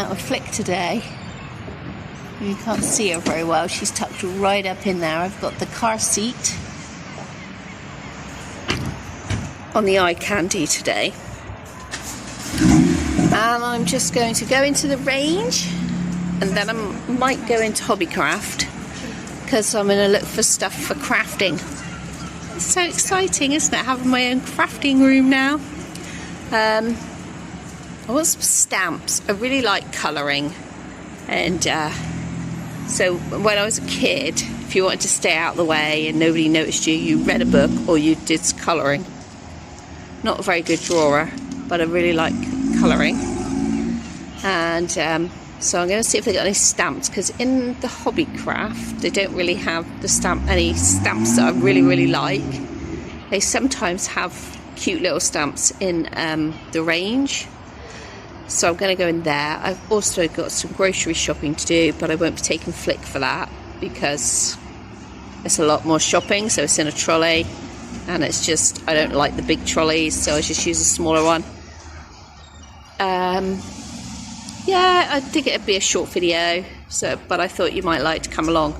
out with Flick today. You can't see her very well. She's tucked right up in there. I've got the car seat on the eye candy today. And I'm just going to go into the range, and then I might go into Hobbycraft because I'm going to look for stuff for crafting. It's so exciting, isn't it, having my own crafting room now? I want some stamps. I really like colouring, and so when I was a kid, if you wanted to stay out of the way and nobody noticed you, you read a book or you did colouring. Not a very good drawer, but I really like colouring. And so I'm going to see if they got any stamps, because in the Hobbycraft they don't really have any stamps that I really like. They sometimes have cute little stamps in the range, so I'm going to go in there. I've also got some grocery shopping to do, but I won't be taking Flick for that because it's a lot more shopping. So it's in a trolley, and it's just, I don't like the big trolleys, so I just use a smaller one. Yeah, I think it'd be a short video, but I thought you might like to come along.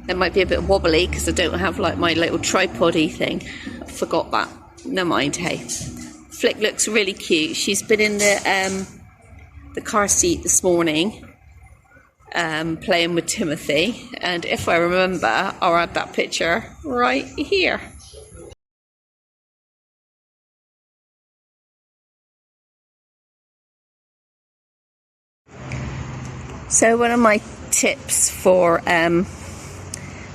It might be a bit wobbly because I don't have like my little tripod-y thing. I forgot that. No mind, hey. Flick looks really cute. She's been in the car seat this morning, playing with Timothy, and if I remember, I'll add that picture right here. So one of my tips for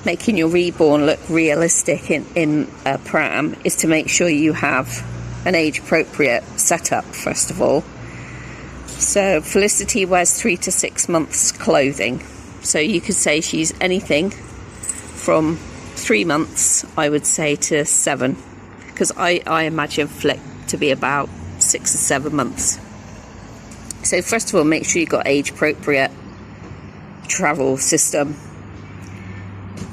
making your Reborn look realistic in a pram is to make sure you have an age-appropriate setup, first of all. So Felicity wears 3 to 6 months clothing. So you could say she's anything from 3 months, I would say, to 7. Because I imagine Flick to be about 6 or 7 months. So first of all, make sure you've got age-appropriate travel system,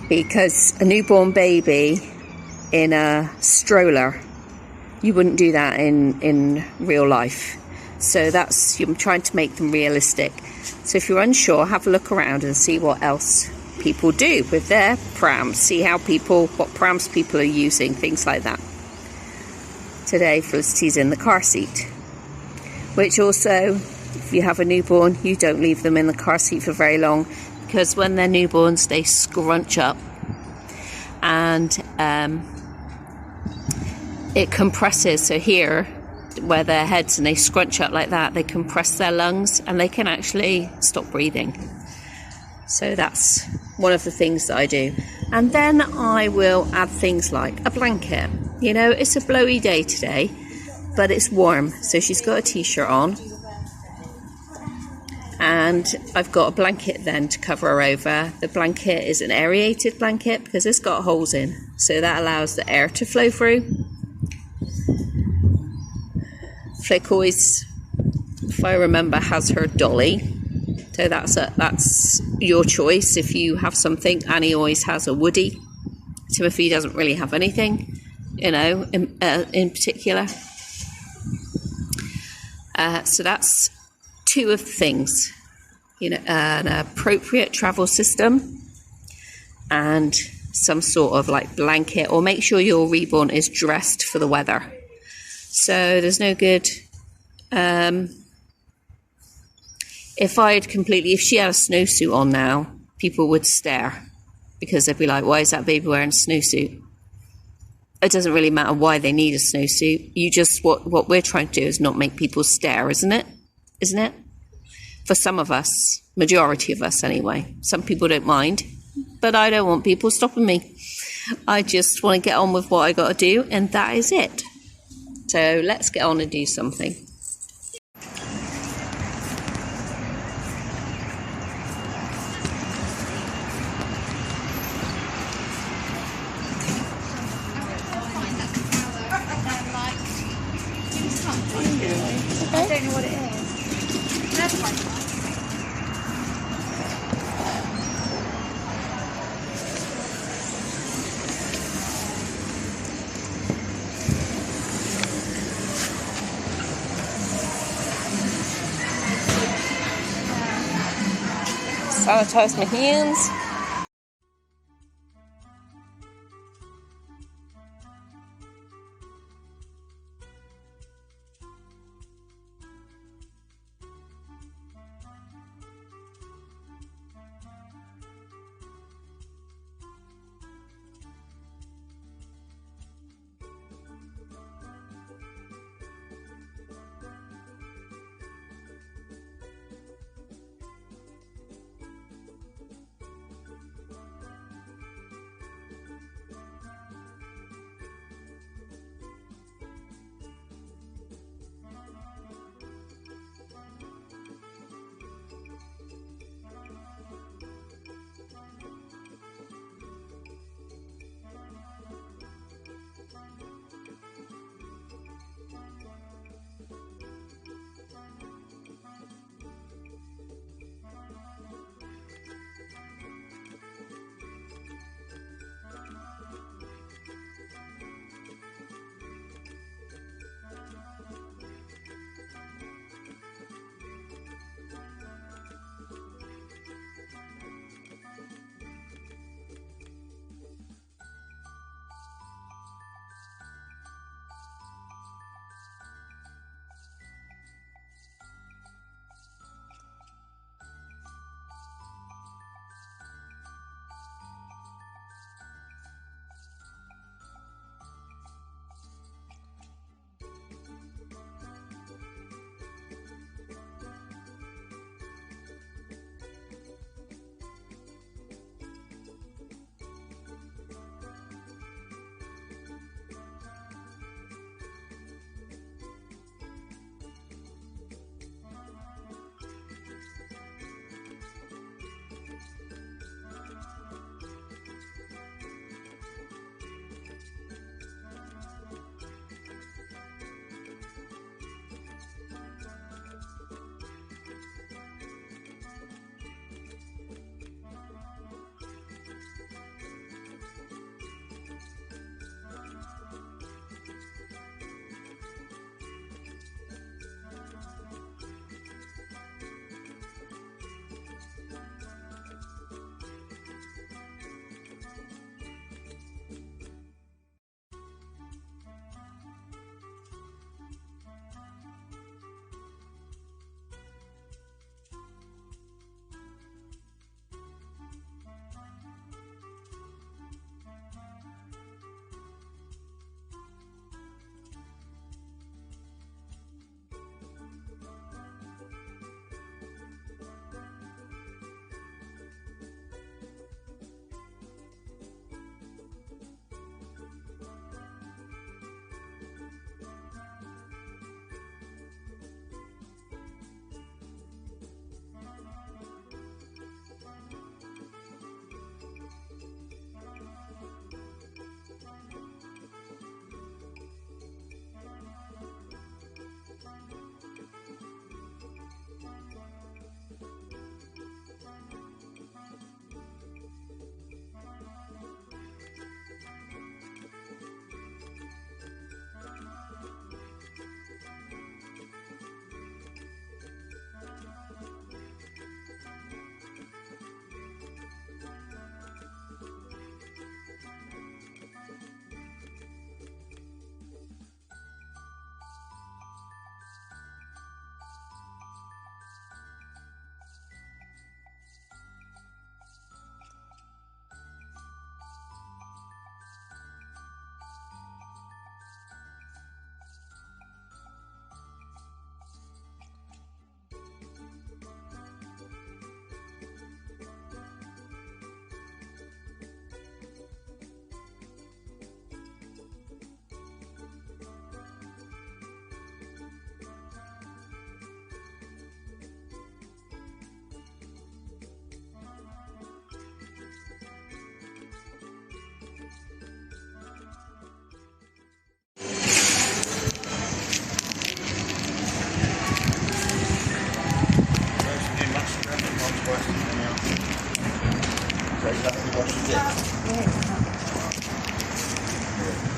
because a newborn baby in a stroller, you wouldn't do that in real life. So that's, you're trying to make them realistic. So if you're unsure, have a look around and see what else people do with their prams. See what prams people are using, things like that. Today Felicity's in the car seat, which also, if you have a newborn, you don't leave them in the car seat for very long, because when they're newborns they scrunch up, and it compresses. So here, where their heads, and they scrunch up like that, they compress their lungs and they can actually stop breathing. So that's one of the things that I do. And then I will add things like a blanket. You know, it's a blowy day today, but it's warm, so she's got a t-shirt on. And I've got a blanket then to cover her over. The blanket is an aerated blanket because it's got holes in, so that allows the air to flow through. Flick always, if I remember, has her dolly, so that's your choice if you have something. Annie always has a Woody. Timothy doesn't really have anything, you know, in particular. So that's 2 of the things, you know, an appropriate travel system and some sort of like blanket, or make sure your Reborn is dressed for the weather. So there's no good, if she had a snowsuit on now, people would stare, because they'd be like, why is that baby wearing a snowsuit? It doesn't really matter why they need a snowsuit. You just, what we're trying to do is not make people stare, isn't it? Isn't it? For some of us, majority of us anyway. Some people don't mind, but I don't want people stopping me. I just want to get on with what I got to do, and that is it. So let's get on and do something. I don't know what it is. That's fine. sanitize my hands.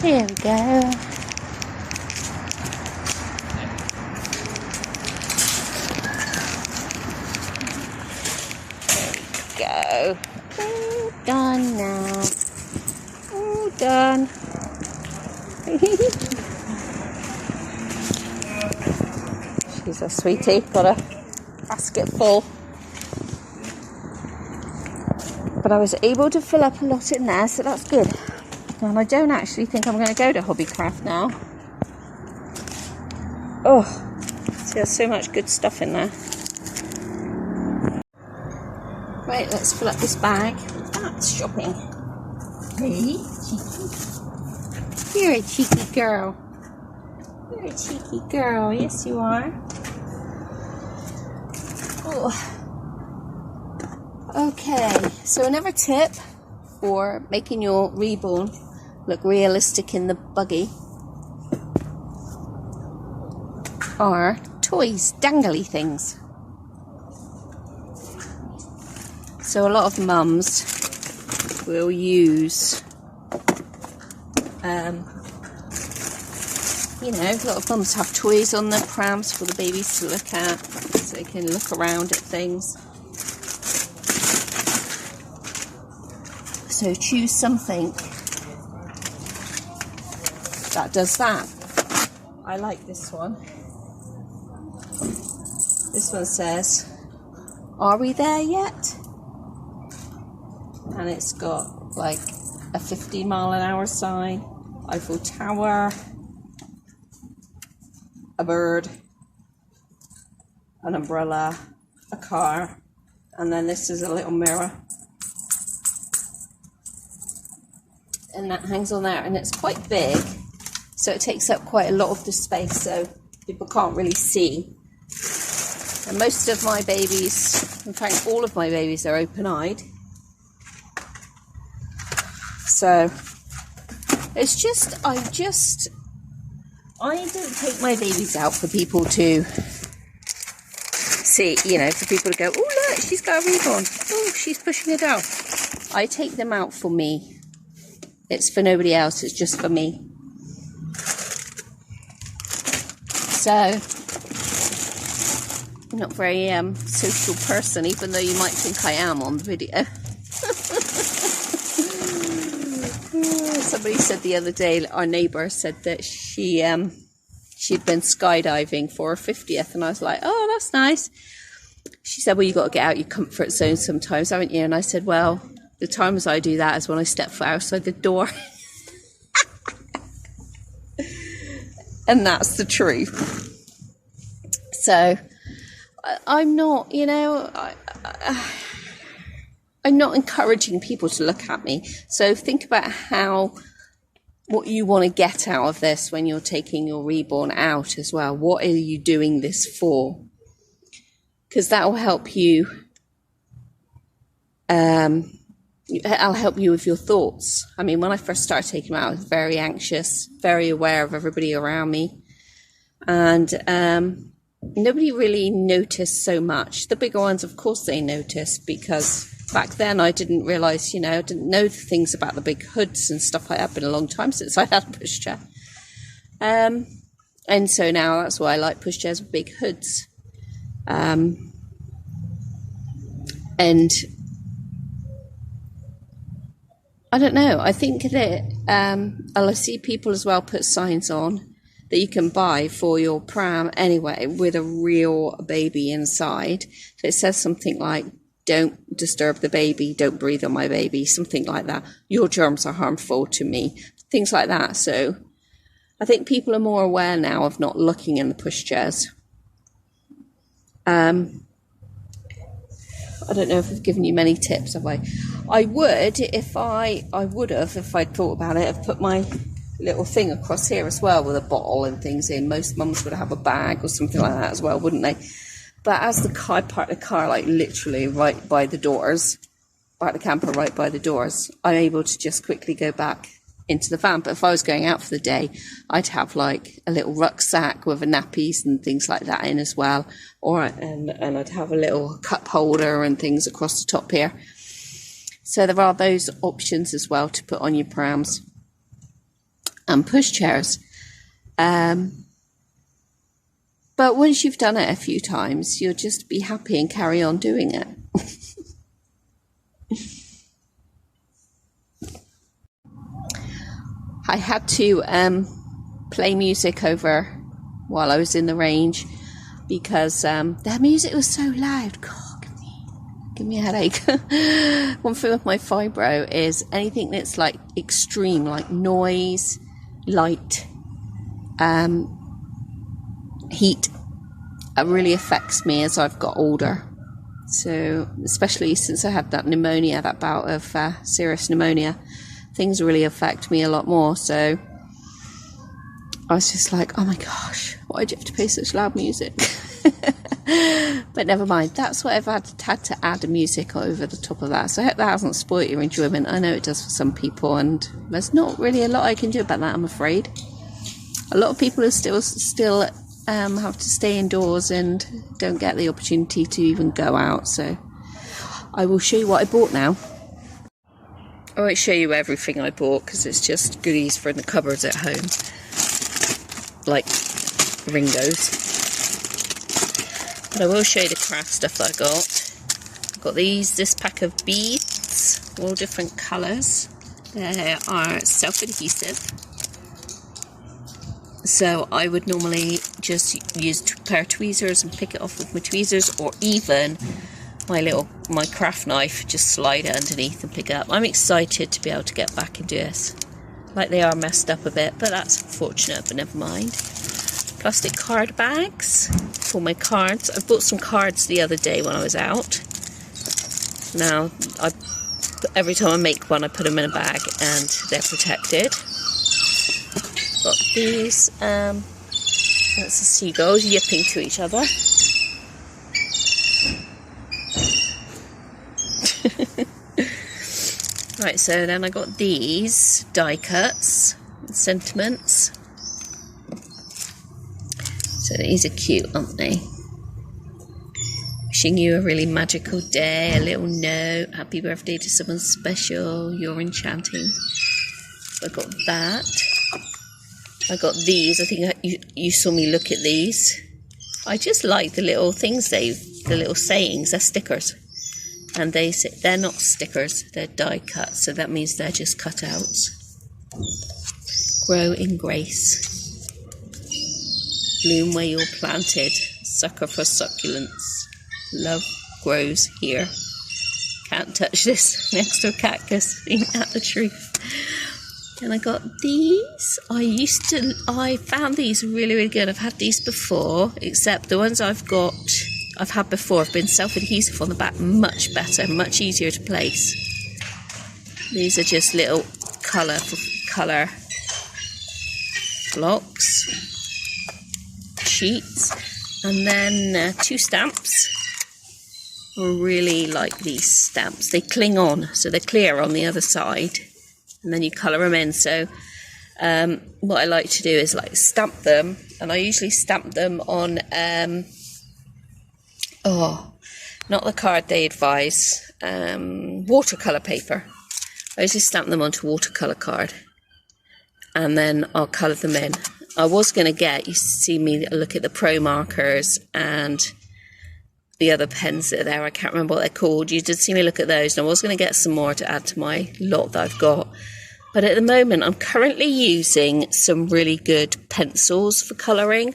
Here we go. go. All done now. All done. She's a sweetie. Got a basket full. But I was able to fill up a lot in there, so that's good. And I don't actually think I'm going to go to Hobbycraft now. Oh, see, there's so much good stuff in there. Right, let's fill up this bag. That's shopping. Hey, cheeky. You're a cheeky girl. You're a cheeky girl. Yes, you are. Oh. Okay, so another tip for making your Reborn look realistic in the buggy are toys, dangly things. So a lot of mums will use, you know, a lot of mums have toys on their prams for the babies to look at, so they can look around at things. So choose something that does that. I like this one. This one says, "Are we there yet?" And it's got like a 50-mile-an-hour sign, Eiffel Tower, a bird, an umbrella, a car, and then this is a little mirror. And that hangs on there, and it's quite big, so it takes up quite a lot of the space, so people can't really see. And most of my babies, in fact all of my babies, are open-eyed. So it's just, I don't take my babies out for people to see, you know, for people to go, "Oh look, she's got a Reborn. Oh, she's pushing a doll." I take them out for me. It's for nobody else, it's just for me. So, I'm not very social person, even though you might think I am on the video. Somebody said the other day, our neighbour said that she'd been skydiving for her 50th, and I was like, "Oh, that's nice." She said, "Well, you've got to get out your comfort zone sometimes, haven't you?" And I said, "Well, the times I do that is when I step foot outside the door." And that's the truth. So I'm not, you know, I'm not encouraging people to look at me. So think about what you want to get out of this when you're taking your Reborn out as well. What are you doing this for? Because that will help you. I'll help you with your thoughts. I mean, when I first started taking them out, I was very anxious, very aware of everybody around me. And nobody really noticed so much. The bigger ones, of course, they noticed, because back then I didn't realise, you know, I didn't know the things about the big hoods and stuff like that. It's been a long time since I had a pushchair. And so now that's why I like pushchairs with big hoods. And I don't know, I think that I'll see people as well put signs on that you can buy for your pram anyway with a real baby inside. So it says something like, "Don't disturb the baby, don't breathe on my baby," something like that. "Your germs are harmful to me," things like that. So I think people are more aware now of not looking in the pushchairs. I don't know if I've given you many tips, have I? I would, if I'd thought about it, have put my little thing across here as well with a bottle and things in. Most mums would have a bag or something like that as well, wouldn't they? But as I park the car like literally right by the doors, park the camper right by the doors, I'm able to just quickly go back into the van. But if I was going out for the day, I'd have like a little rucksack with nappies and things like that in as well, and I'd have a little cup holder and things across the top here. So there are those options as well to put on your prams and pushchairs. But once you've done it a few times, you'll just be happy and carry on doing it. I had to play music over while I was in the range because their music was so loud. God, give me a headache. One thing with my fibro is anything that's like extreme, like noise, light, heat, it really affects me as I've got older. So especially since I had that pneumonia, that bout of serious pneumonia, things really affect me a lot more. So I was just like, oh my gosh, why do you have to play such loud music? But never mind, that's what I've had to add the music over the top of that. So I hope that hasn't spoiled your enjoyment. I know it does for some people, and there's not really a lot I can do about that, I'm afraid. A lot of people are still have to stay indoors and don't get the opportunity to even go out. So I will show you what I bought now. I won't show you everything I bought because it's just goodies for in the cupboards at home, like Ringos. But I will show you the craft stuff that I got. I got this pack of beads, all different colours. They are self-adhesive. So I would normally just use a pair of tweezers and pick it off with my tweezers, or even my craft knife, just slide it underneath and pick it up. I'm excited to be able to get back and do this. Like, they are messed up a bit, but that's unfortunate, but never mind. Plastic card bags for my cards. I bought some cards the other day when I was out. Now, every time I make one, I put them in a bag and they're protected. Got these, that's the seagulls yipping to each other. Right, so then I got these die cuts, sentiments. So these are cute, aren't they? Wishing you a really magical day, a little note, happy birthday to someone special, you're enchanting. So I got that. I got these. I think you saw me look at these. I just like the little things, the little sayings. They're stickers. And they're not stickers, they're die cut. So that means they're just cutouts. Grow in grace. Bloom where you're planted. Sucker for succulents. Love grows here. Can't touch this. Next to a cactus. Ain't that the truth? And I got these. I found these really, really good. I've had these before, except the ones I've had before have been self-adhesive on the back, much better, much easier to place. These are just little colour blocks, sheets, and then 2 stamps. I really like these stamps. They cling on, so they're clear on the other side. And then you colour them in. So what I like to do is like stamp them, and I usually stamp them on not the card they advise, watercolour paper. I usually stamp them onto watercolour card, and then I'll colour them in. I was going to get, you see me look at the Pro markers and the other pens that are there, I can't remember what they're called. You did see me look at those, and I was going to get some more to add to my lot that I've got. But at the moment, I'm currently using some really good pencils for colouring,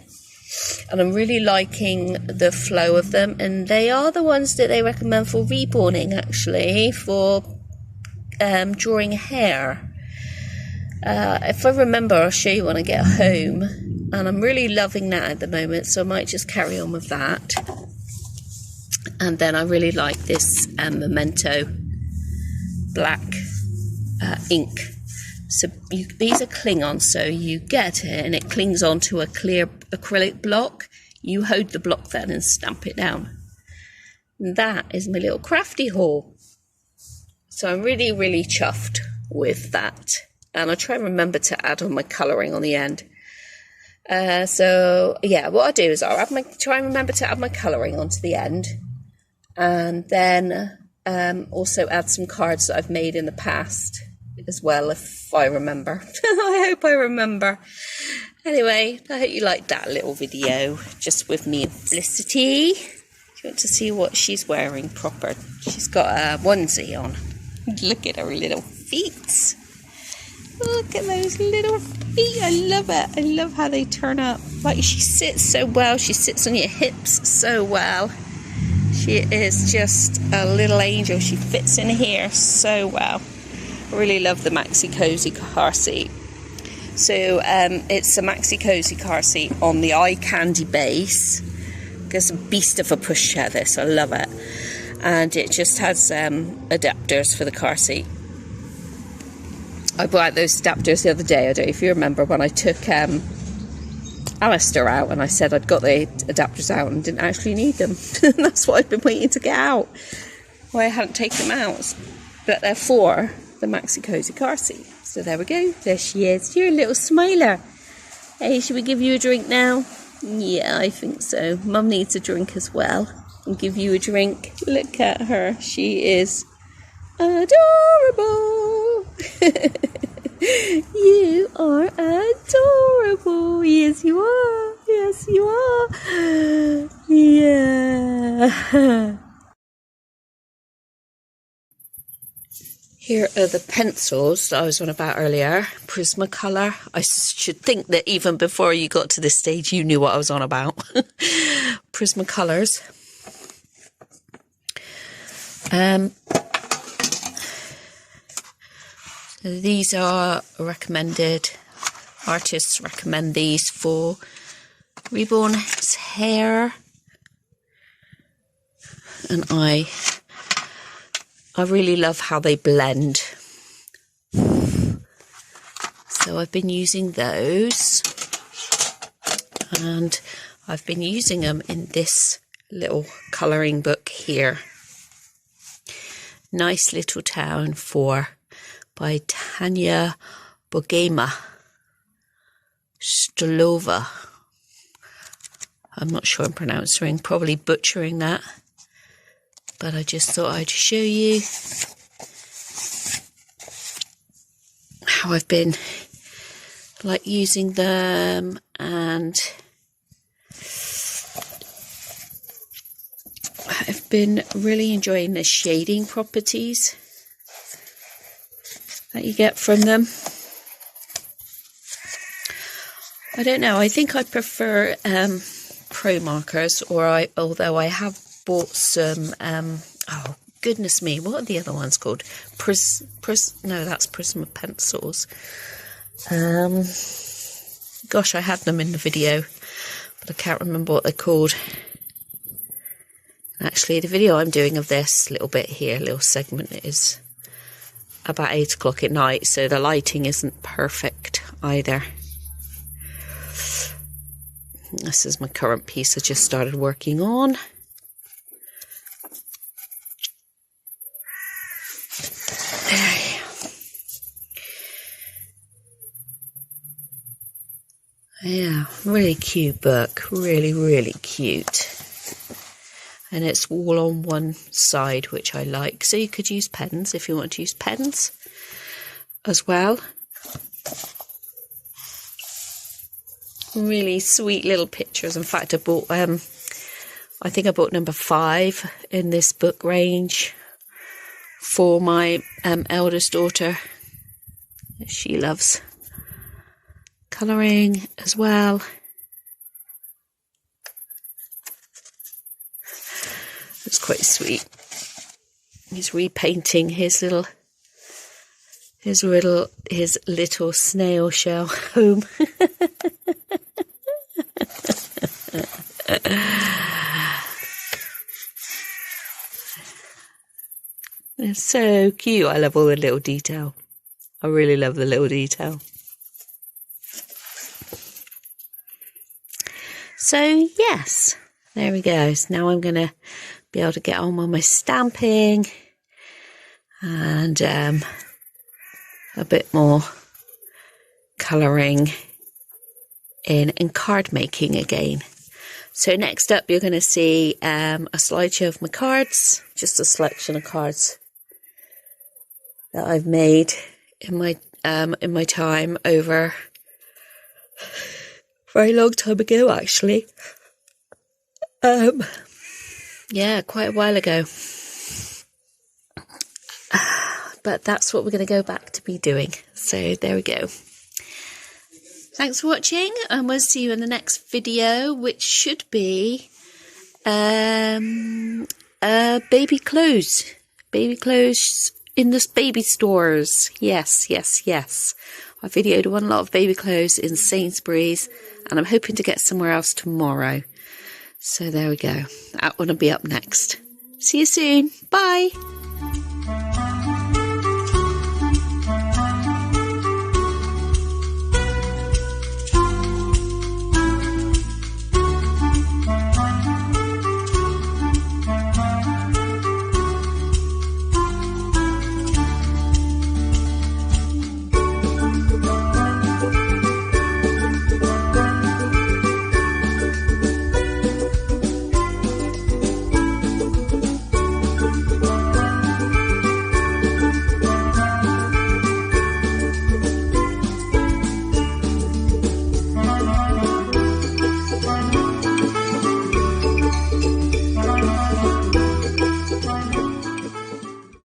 and I'm really liking the flow of them. And they are the ones that they recommend for reborning, actually, for drawing hair. If I remember, I'll show you when I get home. And I'm really loving that at the moment, so I might just carry on with that. And then I really like this Memento black ink. So these are cling-on, so you get it and it clings onto a clear acrylic block. You hold the block then and stamp it down. And that is my little crafty haul. So I'm really, really chuffed with that. And I'll try and remember to add on my colouring on the end. So yeah, what I'll do is I'll try and remember to add my colouring onto the end. And then also add some cards that I've made in the past as well, if I remember. I hope I remember. Anyway, I hope you liked that little video, just with me and Felicity. If you want to see what she's wearing proper, she's got a onesie on. Look at her little feet. Look at those little feet. I love it. I love how they turn up. Like, she sits so well. She sits on your hips so well. She is just a little angel. She fits in here so well. I really love the Maxi Cozy car seat. So it's a Maxi Cozy car seat on the eye candy base. It's a beast of a pushchair, this. I love it. And it just has adapters for the car seat. I bought those adapters the other day. I don't know if you remember when I took Alistair out and I said I'd got the adapters out and didn't actually need them. That's what I've been waiting to get out. Why I hadn't taken them out. But they're for the Maxi Cozy car seat. So there we go. There she is. You're a little smiler. Hey, should we give you a drink now? Yeah, I think so. Mum needs a drink as well. I'll give you a drink. Look at her. She is adorable. You are adorable. Yes, you are. Yes, you are. Yeah. Here are the pencils that I was on about earlier. Prismacolor. I should think that even before you got to this stage, you knew what I was on about. Prismacolors. These are recommended. Artists recommend these for Reborn's hair. And I really love how they blend. So I've been using those. And I've been using them in this little colouring book here. Nice Little Town by Tanya Bogema Stolova. I'm not sure I'm pronouncing, probably butchering that. But I just thought I'd show you how I've been like using them, and I've been really enjoying the shading properties that you get from them. I don't know, I think I prefer pro markers, although I have bought some oh goodness me, what are the other ones called? No, that's Prisma pencils. Gosh, I had them in the video, but I can't remember what they're called. Actually, the video I'm doing of this little bit here, little segment, is about 8 o'clock at night, so the lighting isn't perfect either. This is my current piece I just started working on. Yeah, really cute book, really, really cute. And it's all on one side, which I like. So you could use pens if you want to use pens as well. Really sweet little pictures. In fact, I bought, I think I bought number 5 in this book range for my eldest daughter. She loves colouring as well. It's quite sweet. He's repainting his little snail shell home. It's so cute. I love all the little detail. I really love the little detail. So yes, there we go. So now I'm going to be able to get on with my stamping and a bit more colouring in card making again. So next up you're going to see a slideshow of my cards, just a selection of cards that I've made in my time over a very long time ago, actually. Yeah, quite a while ago. but that's what we're going to go back to be doing. So there we go. Thanks for watching, and we'll see you in the next video, which should be baby clothes in the baby stores. Yes. I videoed one lot of baby clothes in Sainsbury's, and I'm hoping to get somewhere else tomorrow. So there we go. That one will be up next. See you soon. Bye.